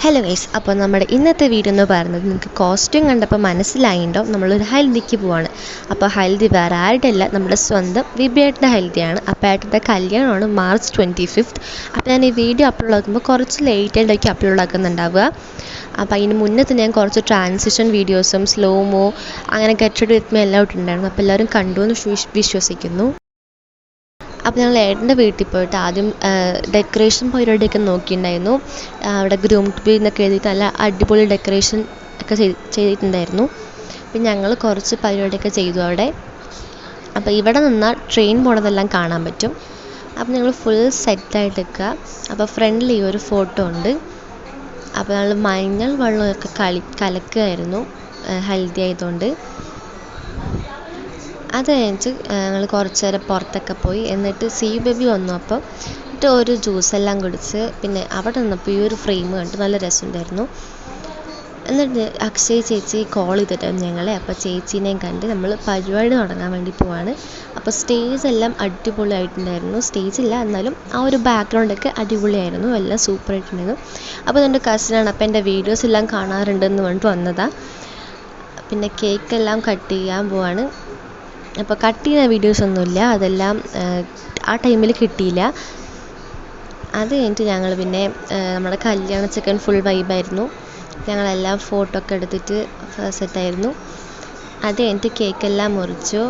Hello guys, അപ്പോൾ നമ്മുടെ ഇന്നത്തെ വീഡിയോ എന്ന് പറയുന്നത് നിങ്ങൾക്ക് കോസ്റ്റ്യൂം കണ്ടപ്പോൾ മനസ്സിലായിട്ടുണ്ടാവും നമ്മളൊരു ഹൽദിക്ക് പോവാണ്. അപ്പോൾ ഹൽദി വേറെ ആരുടെയല്ല, നമ്മുടെ സ്വന്തം വിബേട്ടൻ്റെ ഹൽദിയാണ്. അപ്പോൾ ഏട്ടൻ്റെ കല്യാണമാണ് March 25. അപ്പോൾ ഞാൻ ഈ വീഡിയോ അപ്ലോഡ് ആക്കുമ്പോൾ കുറച്ച് ലേറ്റായിട്ടൊക്കെ അപ്ലോഡ് ആക്കുന്നുണ്ടാവുക. അപ്പോൾ അതിന് മുന്നേ തന്നെ ഞാൻ കുറച്ച് ട്രാൻസിഷൻ വീഡിയോസും സ്ലോമോ അങ്ങനെ ഗെറ്റ് റെഡി വിത്ത് മീ എല്ലാം ഇട്ടിട്ടുണ്ടായിരുന്നു. അപ്പോൾ എല്ലാവരും കണ്ടു എന്ന് വിശ്വസിക്കുന്നു. അപ്പോൾ ഞങ്ങൾ ഏട്ടൻ്റെ വീട്ടിൽ പോയിട്ട് ആദ്യം ഡെക്കറേഷൻ പരിപാടിയൊക്കെ നോക്കിയിട്ടുണ്ടായിരുന്നു. അവിടെ ഗ്രൂം ടു ബി എന്നൊക്കെ എഴുതിയിട്ട് നല്ല അടിപൊളി ഡെക്കറേഷൻ ഒക്കെ ചെയ്തിട്ടുണ്ടായിരുന്നു. പിന്നെ ഞങ്ങൾ കുറച്ച് പരിപാടിയൊക്കെ ചെയ്തു അവിടെ. അപ്പോൾ ഇവിടെ നിന്നാൽ ട്രെയിൻ പോണതെല്ലാം കാണാൻ പറ്റും. അപ്പോൾ ഞങ്ങൾ ഫുൾ സെറ്റായിട്ട് നിൽക്കുക. അപ്പോൾ ഫ്രണ്ടിൽ ഈ ഒരു ഫോട്ടോ ഉണ്ട്. അപ്പോൾ ഞങ്ങൾ മഞ്ഞൾ വെള്ളമൊക്കെ കലക്കുകയായിരുന്നു ഹൽദി ആയതുകൊണ്ട്. അത് കഴിഞ്ഞിട്ട് ഞങ്ങൾ കുറച്ച് നേരം പുറത്തൊക്കെ പോയി. എന്നിട്ട് സീ ബേബി വന്നു. അപ്പോൾ എന്നിട്ട് ഒരു ജ്യൂസെല്ലാം കുടിച്ച് പിന്നെ അവിടെ നിന്നപ്പോൾ ഈ ഒരു ഫ്രെയിം കണ്ടു, നല്ല രസമുണ്ടായിരുന്നു. എന്നിട്ട് അക്ഷയ് ചേച്ചി കോൾ ചെയ്തിട്ടായിരുന്നു ഞങ്ങളെ. അപ്പോൾ ചേച്ചീനെയും കണ്ട് നമ്മൾ പരിപാടി തുടങ്ങാൻ വേണ്ടി പോവാണ്. അപ്പോൾ സ്റ്റേജ് എല്ലാം അടിപൊളിയായിട്ടുണ്ടായിരുന്നു. സ്റ്റേജില്ല എന്നാലും ആ ഒരു ബാക്ക്ഗ്രൗണ്ടൊക്കെ അടിപൊളിയായിരുന്നു, എല്ലാം സൂപ്പറായിട്ടുണ്ടായിരുന്നു. അപ്പോൾ എൻ്റെ കസിനാണ്, അപ്പോൾ എൻ്റെ വീഡിയോസ് എല്ലാം കാണാറുണ്ടെന്ന് പറഞ്ഞിട്ട് വന്നതാണ്. പിന്നെ കേക്കെല്ലാം കട്ട് ചെയ്യാൻ പോവാണ്. അപ്പോൾ കട്ട് ചെയ്യുന്ന വീഡിയോസൊന്നുമില്ല, അതെല്ലാം ആ ടൈമിൽ കിട്ടിയില്ല. അത് കഴിഞ്ഞിട്ട് ഞങ്ങൾ പിന്നെ നമ്മുടെ കല്യാണ ചെക്കൻ ഫുൾ വൈബായിരുന്നു. ഞങ്ങളെല്ലാം ഫോട്ടോ ഒക്കെ എടുത്തിട്ട് സെറ്റായിരുന്നു. അത് കഴിഞ്ഞിട്ട് കേക്കെല്ലാം മുറിച്ചു.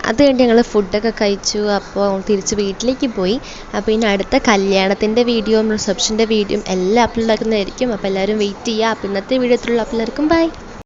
അത് കഴിഞ്ഞിട്ട് ഞങ്ങൾ ഫുഡൊക്കെ കഴിച്ചു. അപ്പോൾ തിരിച്ച് വീട്ടിലേക്ക് പോയി. അപ്പോൾ ഇനി അടുത്ത കല്യാണത്തിൻ്റെ വീഡിയോയും റിസപ്ഷൻ്റെ വീഡിയോയും എല്ലാം അപ്ലോഡ് ആക്കുന്നതായിരിക്കും. അപ്പോൾ എല്ലാവരും വെയിറ്റ് ചെയ്യുക. അപ്പോൾ ഇന്നത്തെ വീഡിയോ എത്രയുള്ള എല്ലാവർക്കും ബൈ.